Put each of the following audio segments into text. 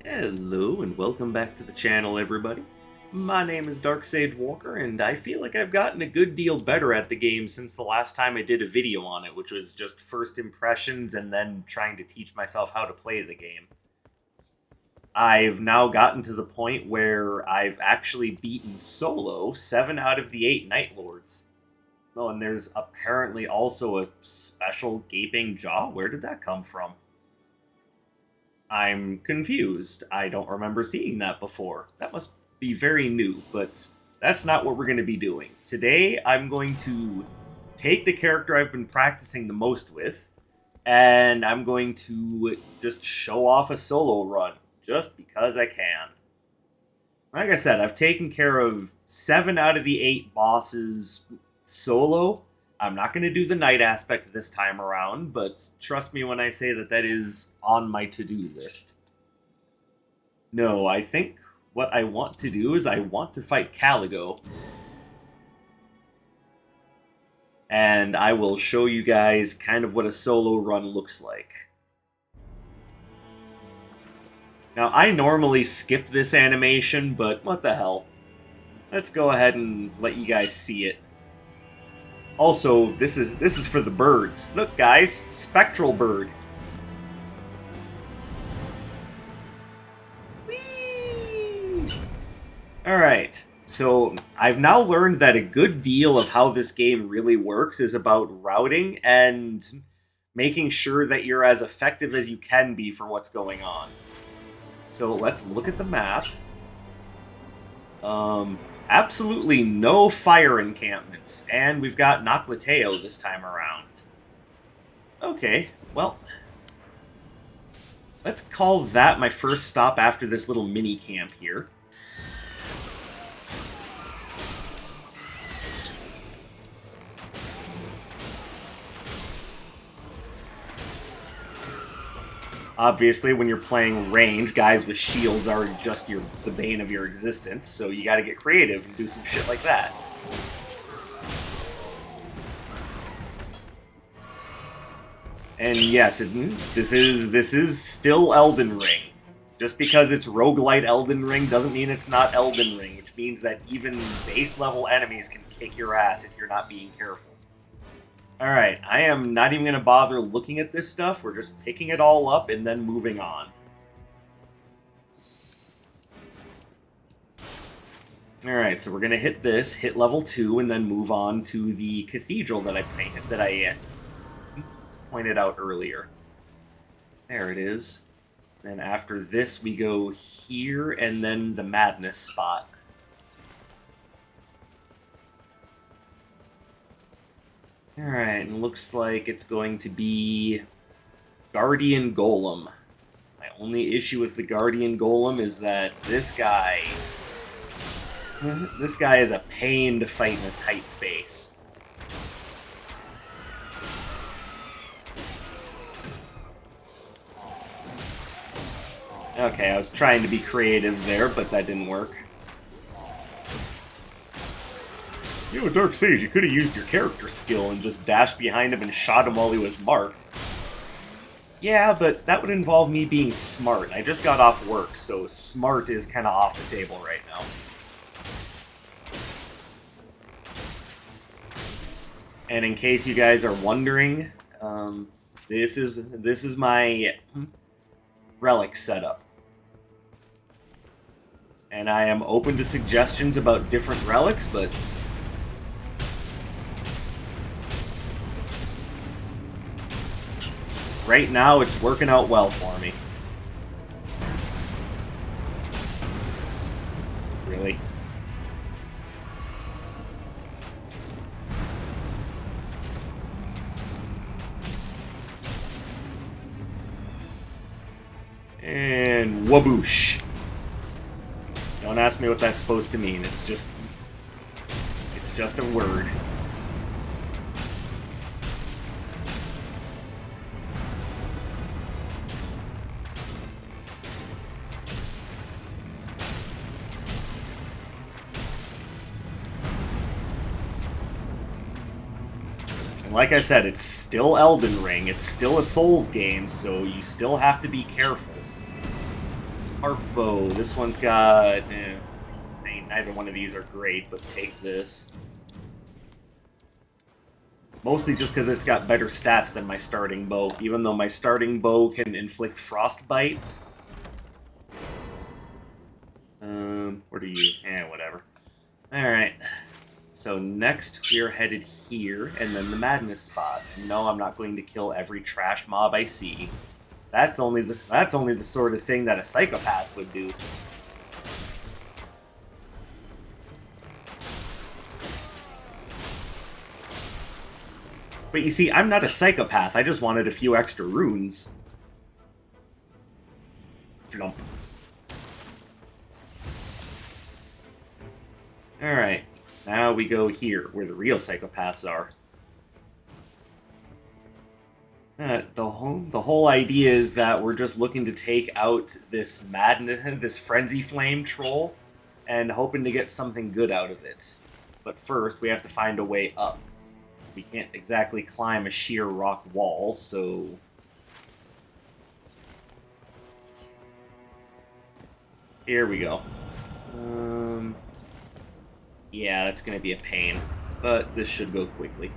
Hello and welcome back to the channel, everybody. My name is Dark Sage Walker, and I feel like I've gotten a good deal better at the game since the last time I did a video on it, which was just first impressions and then trying to teach myself how to play the game. I've now gotten to the point where I've actually beaten solo 7 out of the 8 Night Lords. Oh, and there's apparently also a special gaping jaw. Where did that come from? I'm confused. I don't remember seeing that before. That must be very new, but that's not what we're going to be doing. Today, I'm going to take the character I've been practicing the most with, and I'm going to just show off a solo run, just because I can. Like I said, I've taken care of 7 out of the 8 bosses solo. I'm not going to do the night aspect this time around, but trust me when I say that that is on my to-do list. No, I think what I want to do is I want to fight Caligo. And I will show you guys kind of what a solo run looks like. Now, I normally skip this animation, but what the hell. Let's go ahead and let you guys see it. Also, this is for the birds. Look, guys, spectral bird. Whee! Alright, so I've now learned that a good deal of how this game really works is about routing and making sure that you're as effective as you can be for what's going on. So let's look at the map. Absolutely no fire encampments, and we've got Noclateo this time around. Okay, well, let's call that my first stop after this little mini camp here. Obviously, when you're playing range, guys with shields are just the bane of your existence, so you gotta get creative and do some shit like that. And yes, this is still Elden Ring. Just because it's roguelite Elden Ring doesn't mean it's not Elden Ring, which means that even base-level enemies can kick your ass if you're not being careful. Alright, I am not even going to bother looking at this stuff. We're just picking it all up and then moving on. Alright, so we're going to hit this, hit level 2, and then move on to the cathedral that I pointed out earlier. There it is. Then after this, we go here, and then the madness spot. Alright, and looks like it's going to be Guardian Golem. My only issue with the Guardian Golem is that this guy is a pain to fight in a tight space. Okay, I was trying to be creative there, but that didn't work. You know, Dark Sage, you could have used your character skill and just dashed behind him and shot him while he was marked. Yeah, but that would involve me being smart. I just got off work, so smart is kind of off the table right now. And in case you guys are wondering, this is my relic setup. And I am open to suggestions about different relics, but right now, it's working out well for me. Really? And waboosh. Don't ask me what that's supposed to mean. It's just a word. And like I said, it's still Elden Ring, it's still a Souls game, so you still have to be careful. Harp bow. This one's got... neither one of these are great, but take this. Mostly just because it's got better stats than my starting bow, even though my starting bow can inflict frostbite. Where do you... whatever. Alright. So next, we're headed here, and then the Madness Spot. And no, I'm not going to kill every trash mob I see. That's only the sort of thing that a psychopath would do. But you see, I'm not a psychopath. I just wanted a few extra runes. Flump. Alright. Now we go here, where the real psychopaths are. The whole idea is that we're just looking to take out this madness, this frenzy flame troll, and hoping to get something good out of it. But first, we have to find a way up. We can't exactly climb a sheer rock wall, so... Here we go. Yeah, that's gonna be a pain, but this should go quickly.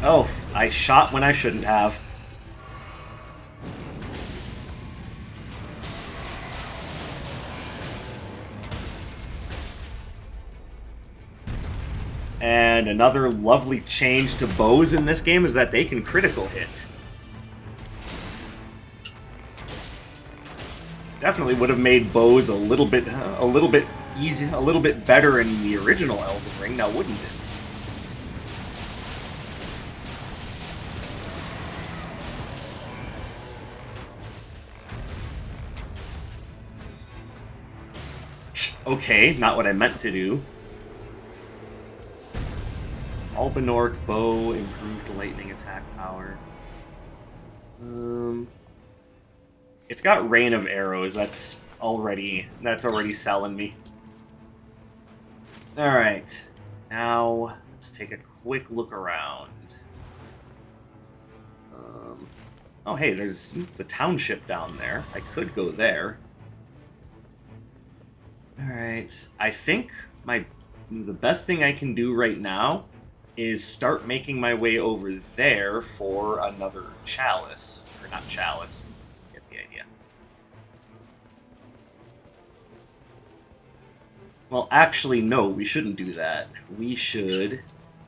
Oh, I shot when I shouldn't have. And another lovely change to bows in this game is that they can critical hit. Definitely would have made bows a little bit easy, a little bit better in the original Elden Ring, now wouldn't it? Okay, not what I meant to do. Albinork bow, improved lightning attack power. It's got rain of arrows. That's already selling me. All right, now let's take a quick look around. Oh, hey, there's the township down there. I could go there. Alright, I think the best thing I can do right now is start making my way over there for another chalice. Or not chalice, you get the idea. Well, actually, no, we shouldn't do that. We should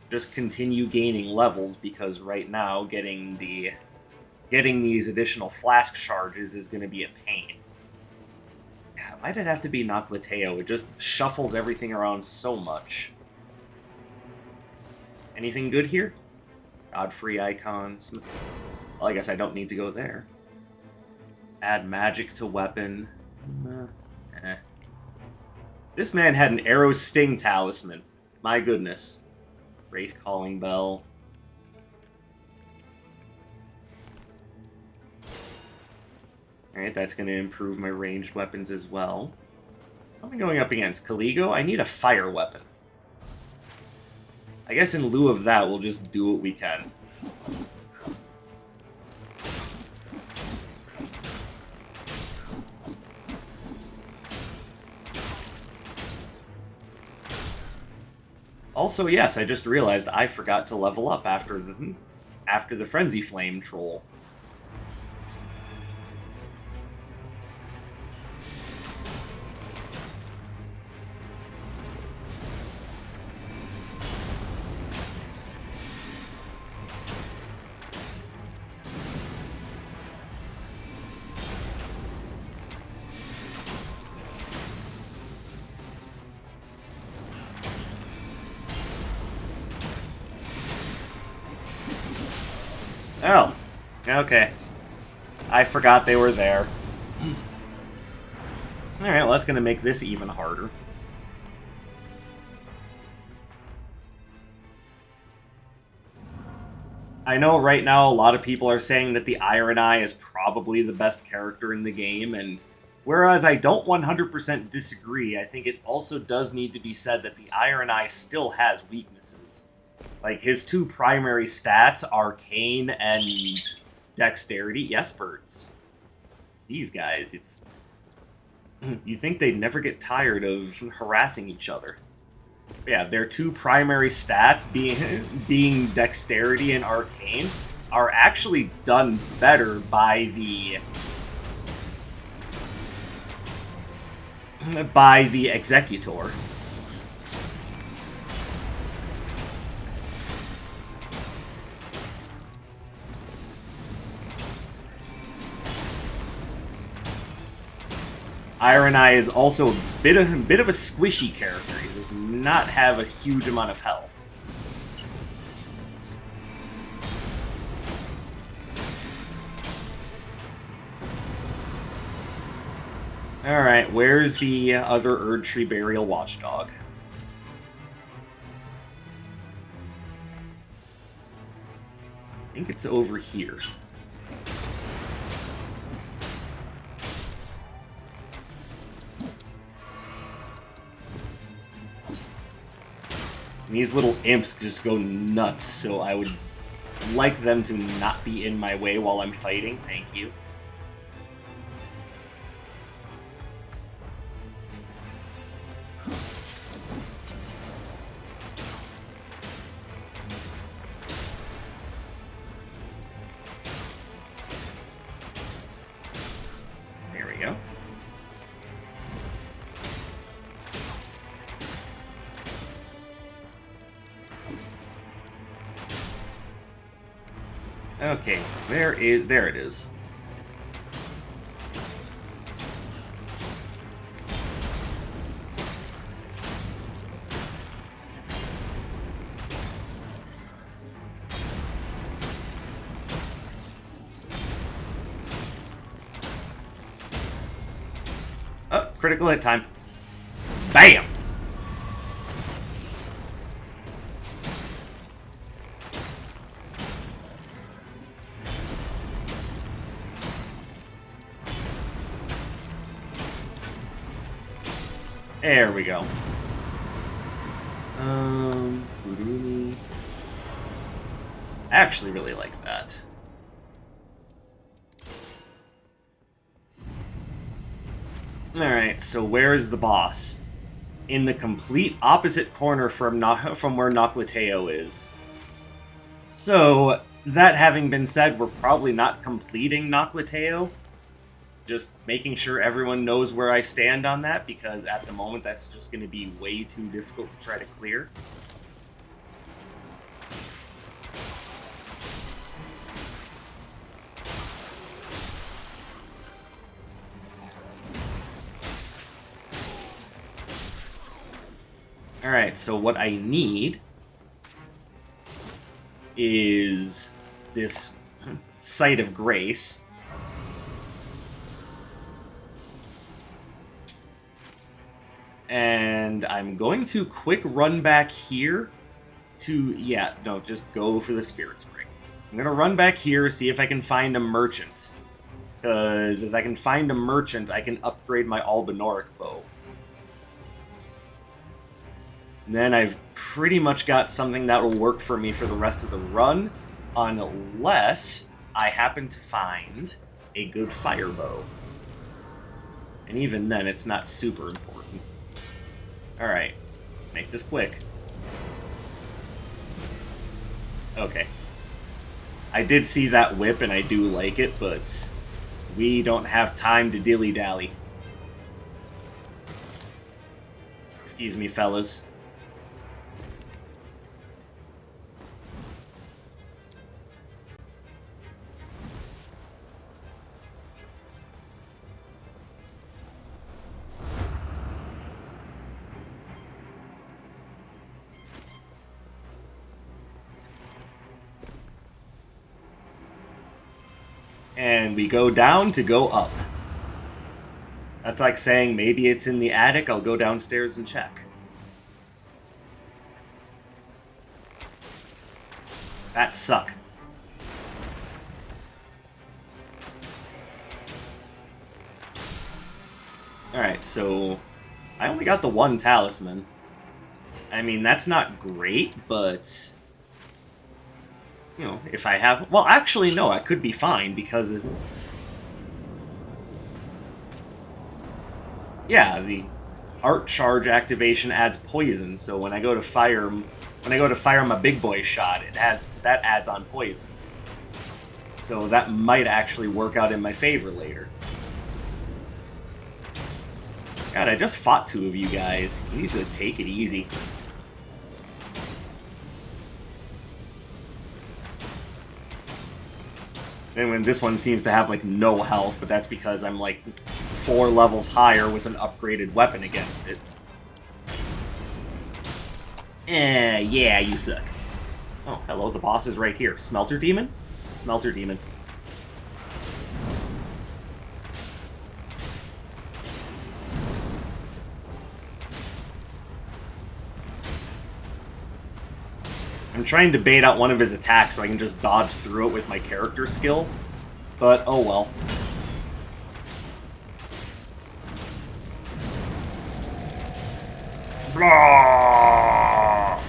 just continue gaining levels, because right now getting these additional flask charges is going to be a pain. Why did it have to be Noclateo? It just shuffles everything around so much. Anything good here? Godfrey icons. Well, I guess I don't need to go there. Add magic to weapon. This man had an arrow sting talisman. My goodness. Wraith calling bell. Alright, that's going to improve my ranged weapons as well. What am I going up against? Caligo? I need a fire weapon. I guess in lieu of that, we'll just do what we can. Also, yes, I just realized I forgot to level up after the Frenzy Flame troll. Oh, okay. I forgot they were there. Alright, well that's going to make this even harder. I know right now a lot of people are saying that the Ironeye is probably the best character in the game, and whereas I don't 100% disagree, I think it also does need to be said that the Ironeye still has weaknesses. Like, his two primary stats, Arcane and Dexterity. Yes, birds. These guys, it's... You think they'd never get tired of harassing each other. Yeah, their two primary stats, being Dexterity and Arcane, are actually done better by the Executor. Ironeye is also a bit of a squishy character. He does not have a huge amount of health. Alright, where's the other Erdtree Burial Watchdog? I think it's over here. These little imps just go nuts, so I would like them to not be in my way while I'm fighting. Thank you. There we go. Okay, there it is. Oh, critical hit time. Bam! There we go. I actually really like that. Alright, so where is the boss? In the complete opposite corner from where Nocleteo is. So, that having been said, we're probably not completing Nocleteo. Just making sure everyone knows where I stand on that, because at the moment that's just going to be way too difficult to try to clear. Alright, so what I need is this Site of Grace. And I'm going to quick run back here to... Yeah, no, just go for the Spirit Spring. I'm going to run back here, see if I can find a merchant. Because if I can find a merchant, I can upgrade my Albinoric bow. And then I've pretty much got something that will work for me for the rest of the run, unless I happen to find a good fire bow. And even then, it's not super important. Alright, make this quick. Okay. I did see that whip and I do like it, but we don't have time to dilly-dally. Excuse me, fellas. And we go down to go up. That's like saying maybe it's in the attic, I'll go downstairs and check. That suck. Alright, so I only got the one talisman. I mean, that's not great, but... You know, if I have... Well, actually, no, I could be fine, because... Yeah, the art charge activation adds poison, so when I go to fire... When I go to fire my big boy shot, that adds on poison. So that might actually work out in my favor later. God, I just fought two of you guys. You need to take it easy. And when this one seems to have, like, no health, but that's because I'm, like, 4 levels higher with an upgraded weapon against it. Yeah, you suck. Oh, hello, the boss is right here. Smelter Demon? Smelter Demon. I'm trying to bait out one of his attacks so I can just dodge through it with my character skill, but oh well. Blah!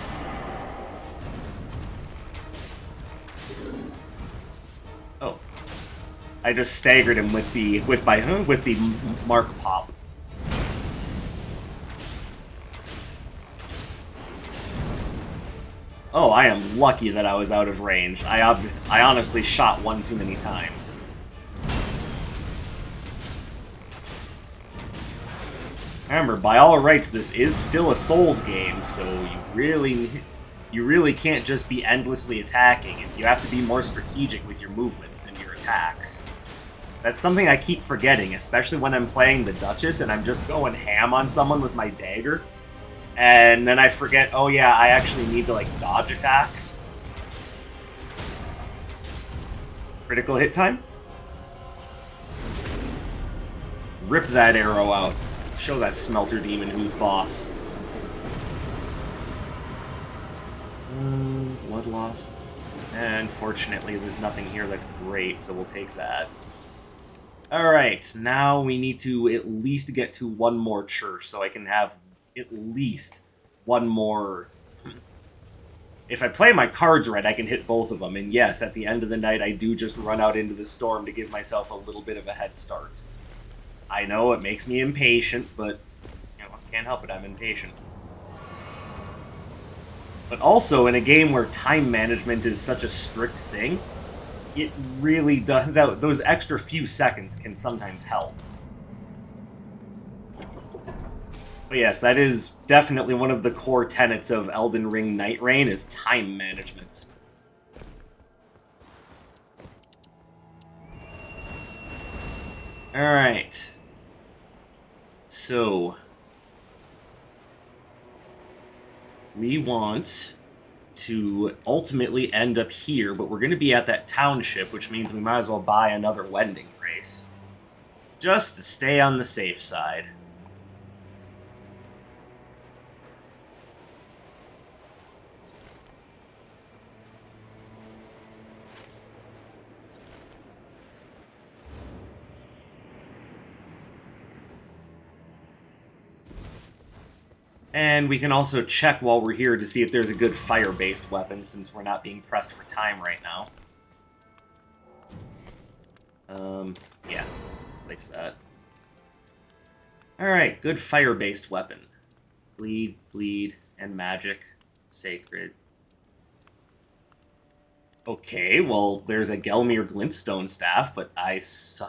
Oh, I just staggered him with the mark pop. Oh, I am lucky that I was out of range. I honestly shot one too many times. Remember, by all rights, this is still a Souls game, so you really can't just be endlessly attacking. You have to be more strategic with your movements and your attacks. That's something I keep forgetting, especially when I'm playing the Duchess and I'm just going ham on someone with my dagger. And then I forget, oh yeah, I actually need to, like, dodge attacks. Critical hit time? Rip that arrow out. Show that Smelter Demon who's boss. Blood loss. And fortunately, there's nothing here that's great, so we'll take that. Alright, now we need to at least get to one more church, so I can have at least one more... If I play my cards right, I can hit both of them. And yes, at the end of the night, I do just run out into the storm to give myself a little bit of a head start. I know it makes me impatient, but you know, I can't help it, I'm impatient. But also, in a game where time management is such a strict thing, it really does... Those extra few seconds can sometimes help. But yes, that is definitely one of the core tenets of Elden Ring Nightreign, is time management. Alright. So... we want to ultimately end up here, but we're going to be at that township, which means we might as well buy another Wending Grace. Just to stay on the safe side. And we can also check while we're here to see if there's a good fire-based weapon, since we're not being pressed for time right now. Yeah, place that. Alright, good fire-based weapon. Bleed, bleed, and magic. Sacred. Okay, well, there's a Gelmir Glintstone staff, but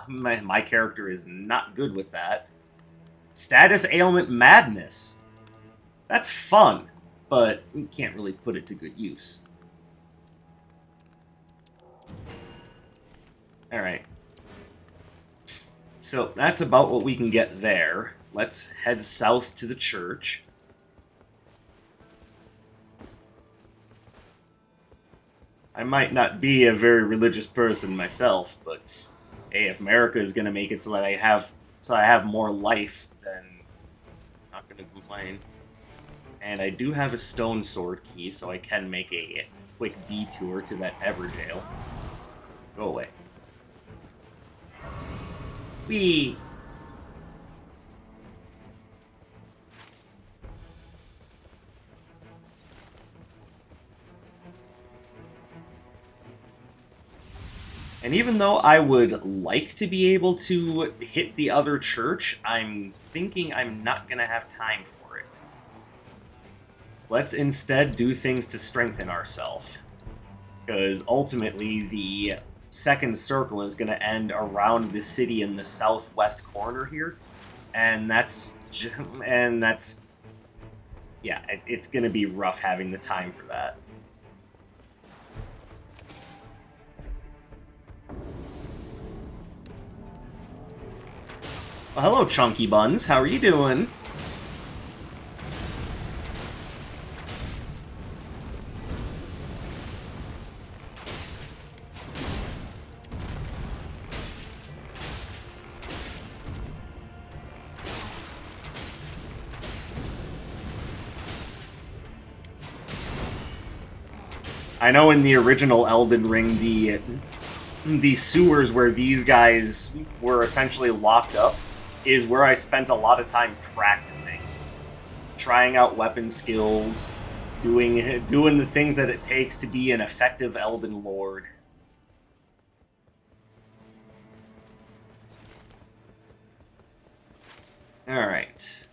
my character is not good with that. Status Ailment Madness. That's fun, but we can't really put it to good use. Alright. So, that's about what we can get there. Let's head south to the church. I might not be a very religious person myself, but hey, if America is gonna make it so that I have more life, then I'm not gonna complain. And I do have a stone sword key, so I can make a quick detour to that Everjail. Go away. Whee! even though I would like to be able to hit the other church, I'm thinking I'm not going to have time for it. Let's instead do things to strengthen ourselves. Because ultimately, the second circle is going to end around the city in the southwest corner here. And that's... yeah, it's going to be rough having the time for that. Well, hello, Chunky Buns. How are you doing? I know in the original Elden Ring, the sewers where these guys were essentially locked up is where I spent a lot of time practicing. Trying out weapon skills, doing the things that it takes to be an effective Elden Lord. Alright.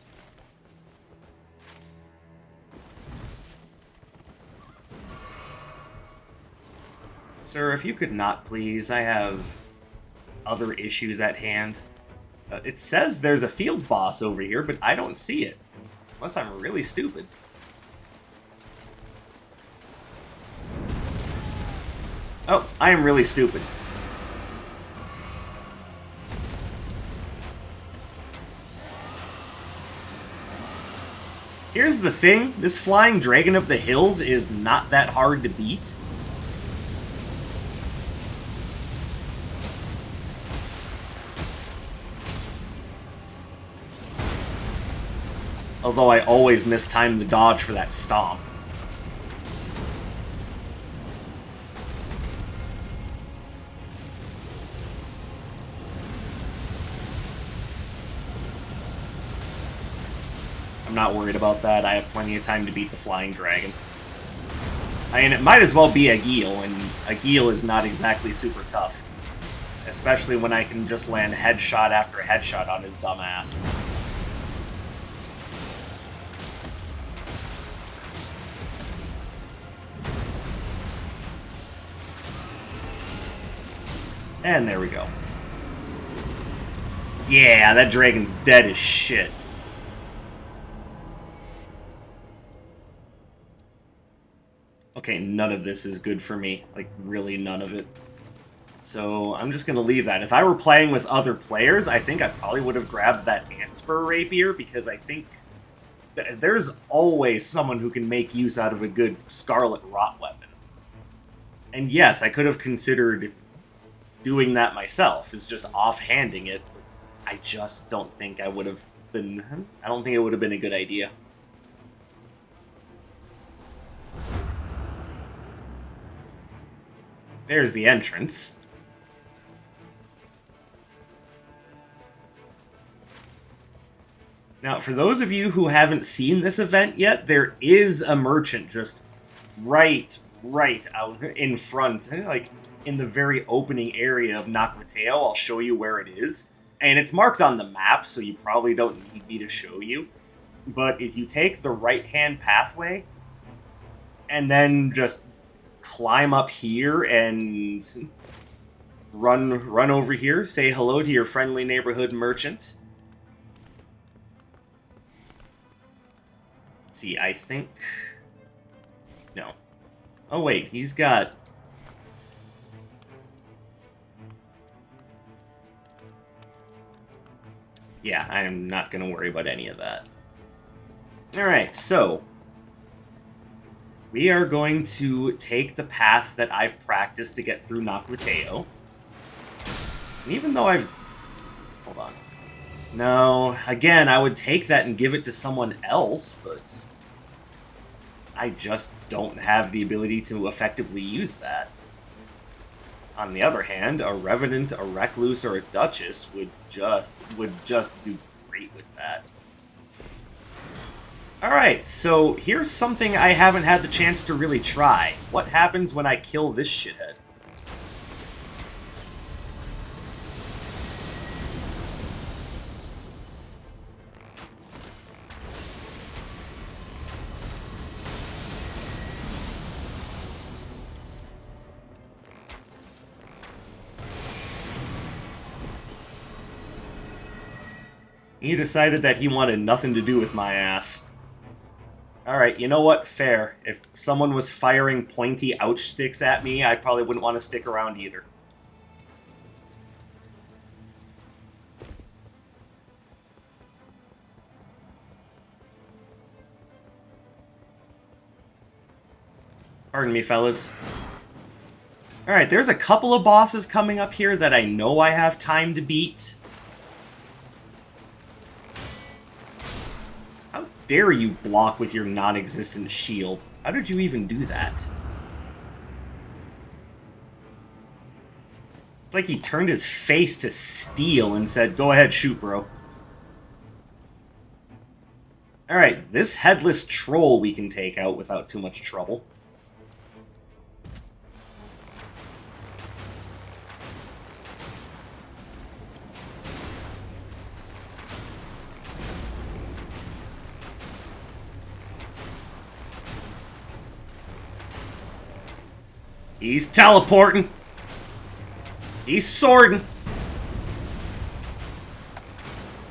Sir, if you could not, please. I have other issues at hand. It says there's a field boss over here, but I don't see it. Unless I'm really stupid. Oh, I am really stupid. Here's the thing, this flying dragon of the hills is not that hard to beat. Although I always mistime the dodge for that stomp. So. I'm not worried about that. I have plenty of time to beat the flying dragon. I mean, it might as well be a Geel, and a Geel is not exactly super tough. Especially when I can just land headshot after headshot on his dumb ass. And there we go. Yeah, that dragon's dead as shit. Okay, none of this is good for me. Like, really none of it. So, I'm just gonna leave that. If I were playing with other players, I think I probably would have grabbed that Antspur Rapier, because I think there's always someone who can make use out of a good Scarlet Rot weapon. And yes, I could have considered doing that myself, is just offhanding it. I just don't think I would have been... I don't think it would have been a good idea. There's the entrance. Now, for those of you who haven't seen this event yet, there is a merchant just right out in front, like in the very opening area of Nightreign. I'll show you where it is. And it's marked on the map, so you probably don't need me to show you. But if you take the right-hand pathway, and then just climb up here and run over here, say hello to your friendly neighborhood merchant. Let's see, I think... No. Oh wait, he's got... Yeah, I'm not going to worry about any of that. Alright, so... we are going to take the path that I've practiced to get through Nightreign. And even though I've... Hold on. No, again, I would take that and give it to someone else, but... I just don't have the ability to effectively use that. On the other hand, a Revenant, a Recluse, or a Duchess would just do great with that. Alright, so here's something I haven't had the chance to really try. What happens when I kill this shithead? He decided that he wanted nothing to do with my ass. Alright, you know what? Fair. If someone was firing pointy ouch sticks at me, I probably wouldn't want to stick around either. Pardon me, fellas. Alright, there's a couple of bosses coming up here that I know I have time to beat. How dare you block with your non-existent shield? How did you even do that? It's like he turned his face to steel and said, "Go ahead, shoot, bro." Alright, this headless troll we can take out without too much trouble. He's teleporting. He's swording.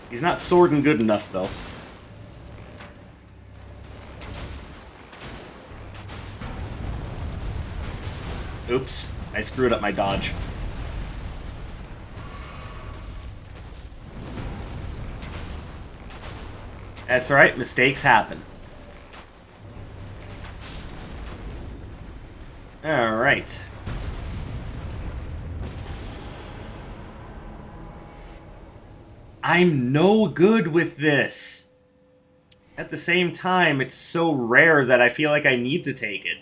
He's not swording good enough, though. Oops, I screwed up my dodge. That's alright, mistakes happen. Alright. I'm no good with this. At the same time, it's so rare that I feel like I need to take it.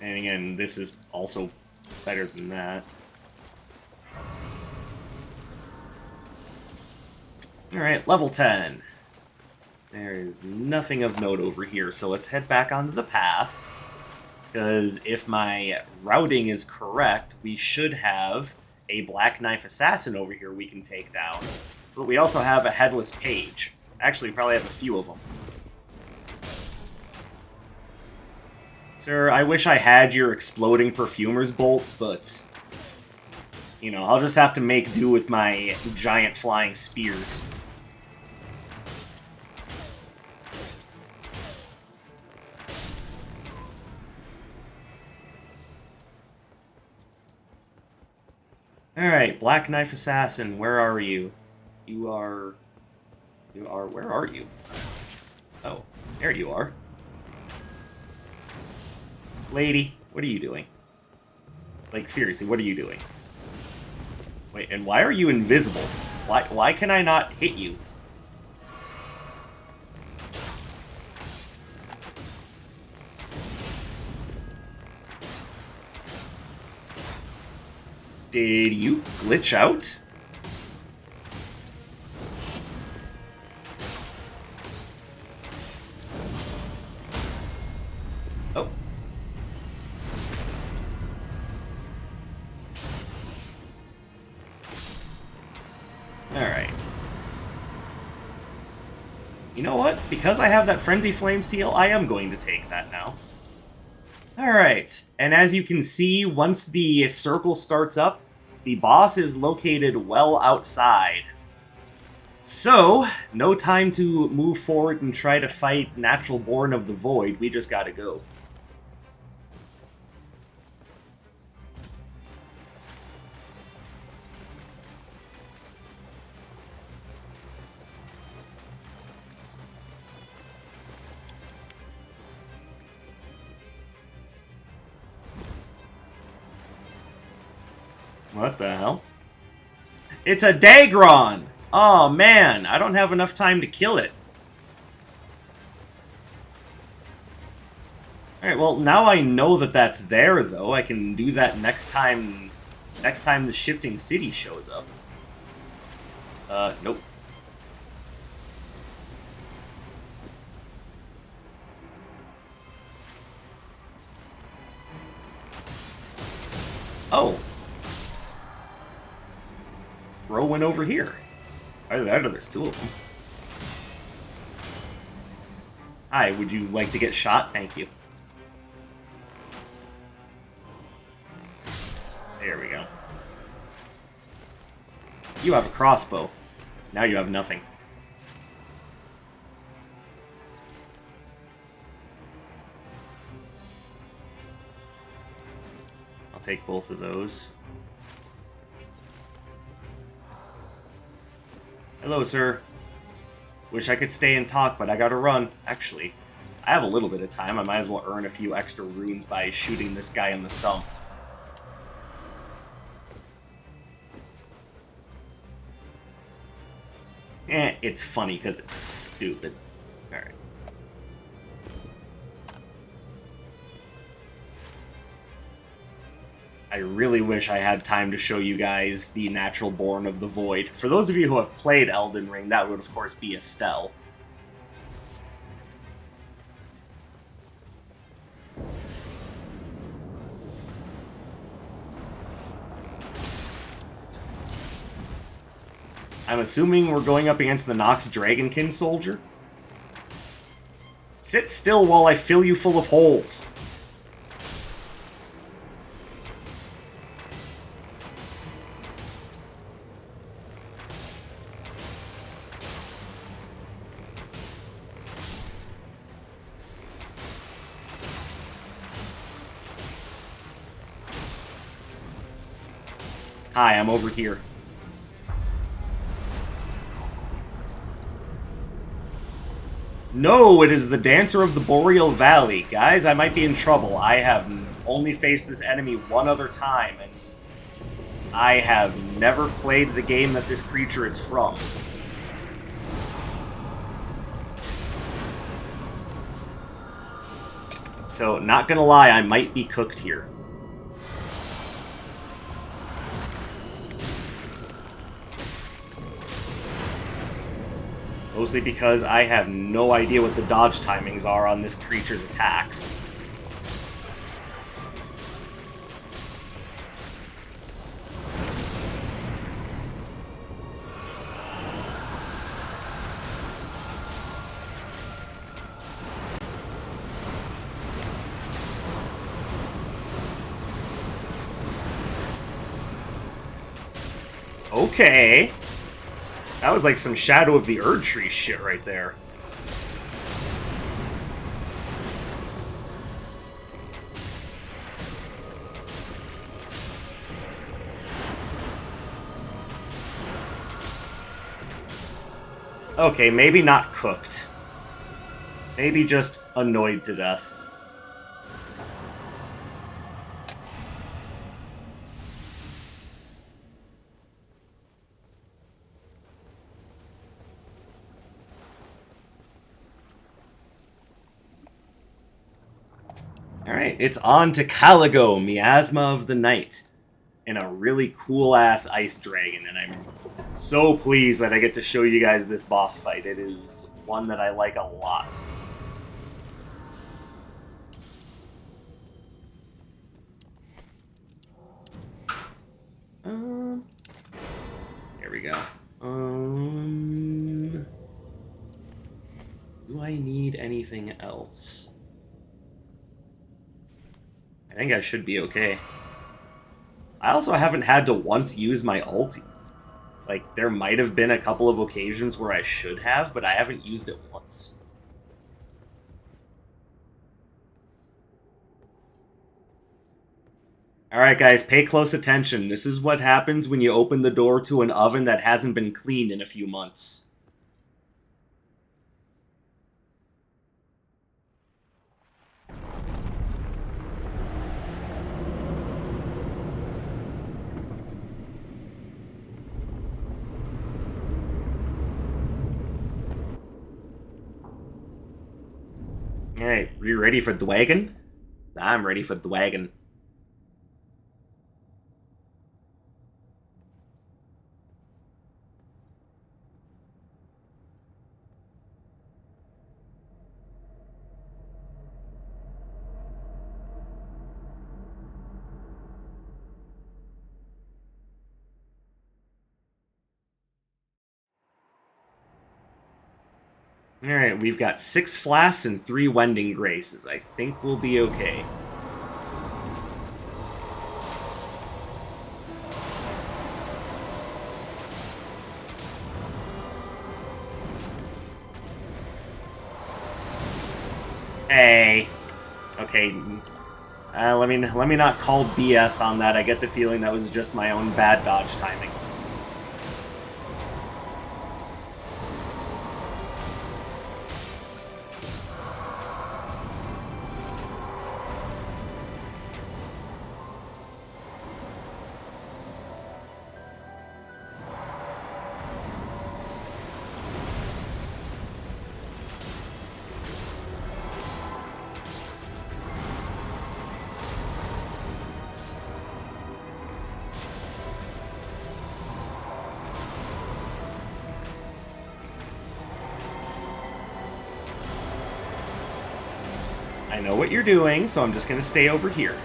And again, this is also better than that. Alright, level 10. There is nothing of note over here, so let's head back onto the path. Because if my routing is correct, we should have a Black Knife Assassin over here we can take down. But we also have a Headless Page. Actually, we probably have a few of them. Sir, I wish I had your exploding perfumer's bolts, but... you know, I'll just have to make do with my giant flying spears. Alright, Black Knife Assassin, where are you? You are, where are you? Oh, there you are. Lady, what are you doing? Like, seriously, what are you doing? Wait, and why are you invisible? Why can I not hit you? Did you glitch out? Oh. Alright. You know what? Because I have that Frenzy Flame Seal, I am going to take that now. Alright, and as you can see, once the circle starts up, the boss is located well outside. So, no time to move forward and try to fight Natural Born of the Void, we just gotta go. What the hell? It's a Dagron! Oh man, I don't have enough time to kill it. Alright, well now I know that that's there though. I can do that next time the Shifting City shows up. Nope. Oh! Bro went over here. Either that or there's two of them. Hi, would you like to get shot? Thank you. You have a crossbow. Now you have nothing. I'll take both of those. Hello, sir. Wish I could stay and talk, but I gotta run. Actually, I have a little bit of time. I might as well earn a few extra runes by shooting this guy in the stump. It's funny because it's stupid. Alright. I really wish I had time to show you guys the natural born of the void. For those of you who have played Elden Ring, that would of course be Estelle. I'm assuming we're going up against the Nox Dragonkin soldier? Sit still while I fill you full of holes. Hi, I'm over here. No, it is the Dancer of the Boreal Valley. Guys, I might be in trouble. I have only faced this enemy one other time, and I have never played the game that this creature is from. So, not gonna lie, I might be cooked here. Mostly because I have no idea what the dodge timings are on this creature's attacks. Okay. That was like some Shadow of the Erdtree shit right there. Okay, maybe not cooked. Maybe just annoyed to death. Alright, it's on to Caligo, Miasma of the Night. And a really cool-ass ice dragon, and I'm so pleased that I get to show you guys this boss fight. It is one that I like a lot. Here we go. Do I need anything else? I think I should be okay. I also haven't had to once use my ulti. Like, there might have been a couple of occasions where I should have, but I haven't used it once. Alright guys, pay close attention. This is what happens when you open the door to an oven that hasn't been cleaned in a few months. Alright, are you ready for Dwagon? I'm ready for Dwagon. Alright, we've got 6 flasks and 3 Wending Graces. I think we'll be okay. Hey. Okay. Let me not call BS on that. I get the feeling that was just my own bad dodge timing. I know what you're doing, so I'm just going to stay over here.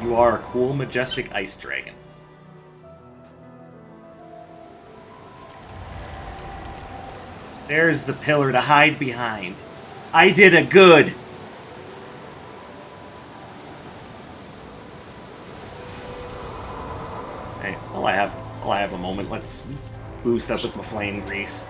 You are a cool, majestic ice dragon. There's the pillar to hide behind. I did a good. Hey, while I have a moment, let's boost up with my flame grease.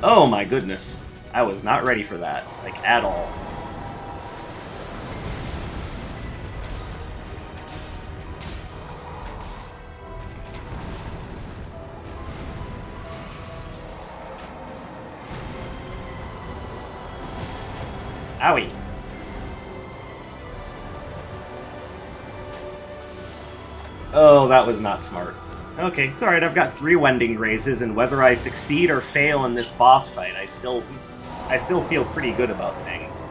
Oh my goodness. I was not ready for that, like, at all. Owie. Oh, that was not smart. Okay, it's alright, I've got 3 Wending Grazes, and whether I succeed or fail in this boss fight, I still feel pretty good about things.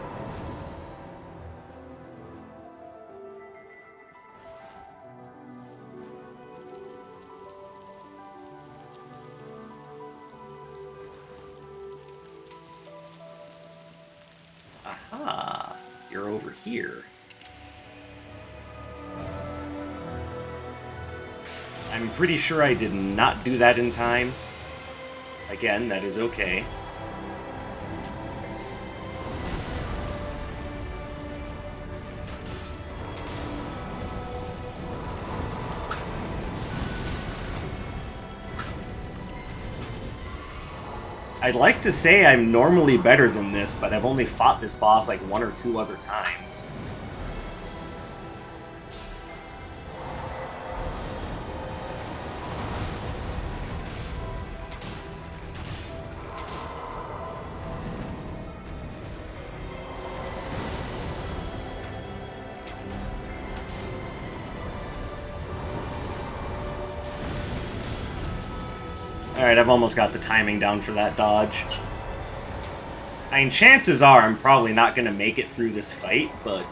Aha! You're over here. I'm pretty sure I did not do that in time. Again, that is okay. I'd like to say I'm normally better than this, but I've only fought this boss like 1 or 2 other times. Alright, I've almost got the timing down for that dodge. I mean, chances are I'm probably not going to make it through this fight, but...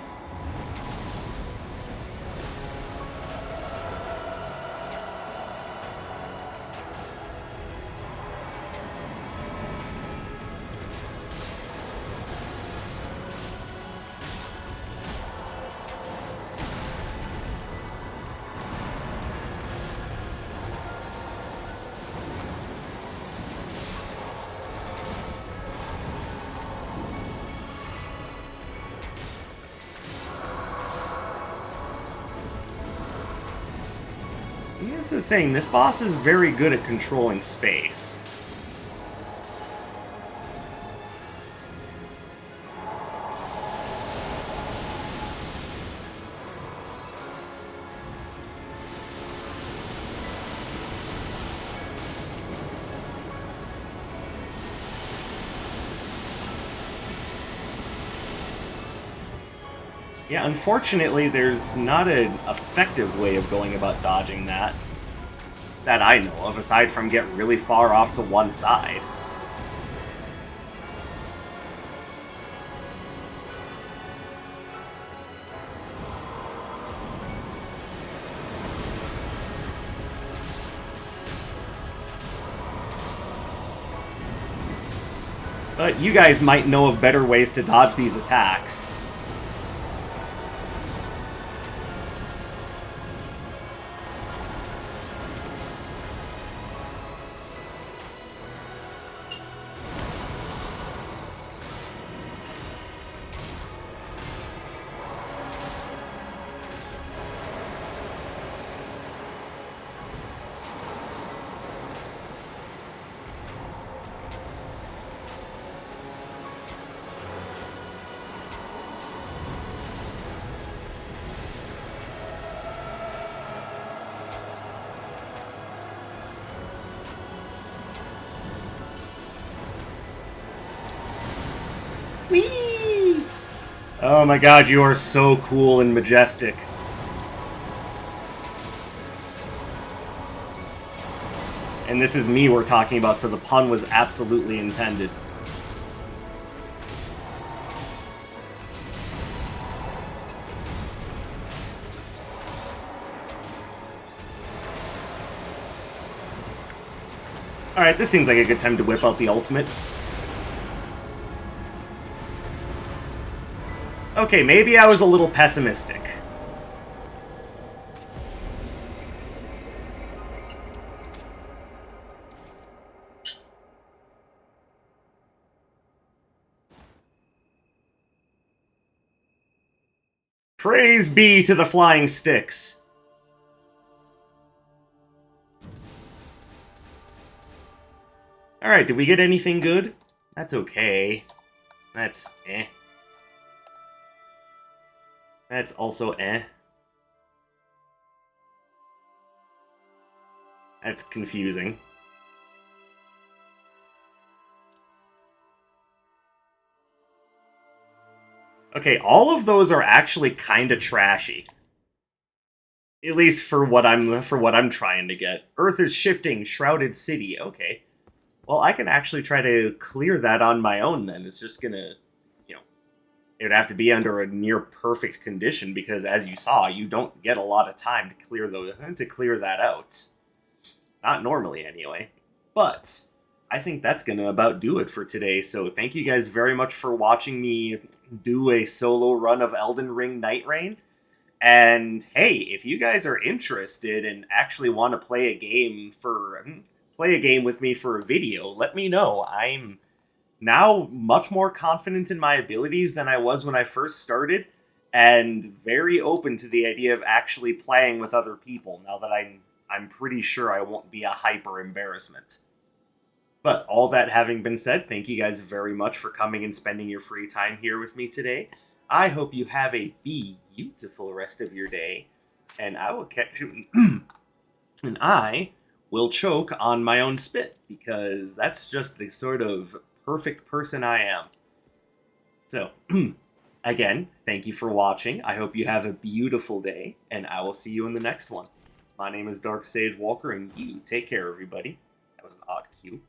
Here's the thing, this boss is very good at controlling space. Yeah, unfortunately, there's not an effective way of going about dodging that I know of, aside from get really far off to one side. But you guys might know of better ways to dodge these attacks. Whee! Oh my god, you are so cool and majestic. And this is me we're talking about, so the pun was absolutely intended. Alright, this seems like a good time to whip out the ultimate. Okay, maybe I was a little pessimistic. Praise be to the flying sticks. Alright, did we get anything good? That's okay. That's eh. That's also eh. That's confusing. Okay, all of those are actually kind of trashy. At least for what I'm trying to get. Earth is shifting, shrouded city. Okay. Well, I can actually try to clear that on my own then. It's just gonna, it would have to be under a near perfect condition because, as you saw, you don't get a lot of time to clear that out. Not normally, anyway. But I think that's gonna about do it for today. So thank you guys very much for watching me do a solo run of Elden Ring Nightreign. And hey, if you guys are interested and actually want to play a game with me for a video, let me know. I'm now much more confident in my abilities than I was when I first started, and very open to the idea of actually playing with other people, now that I'm pretty sure I won't be a hyper embarrassment. But all that having been said, thank you guys very much for coming and spending your free time here with me today. I hope you have a beautiful rest of your day, and I will catch you and I will choke on my own spit, because that's just the sort of perfect person I am. So, again, thank you for watching. I hope you have a beautiful day, and I will see you in the next one. My name is Dark Sage Walker, and you take care, everybody. That was an odd cue.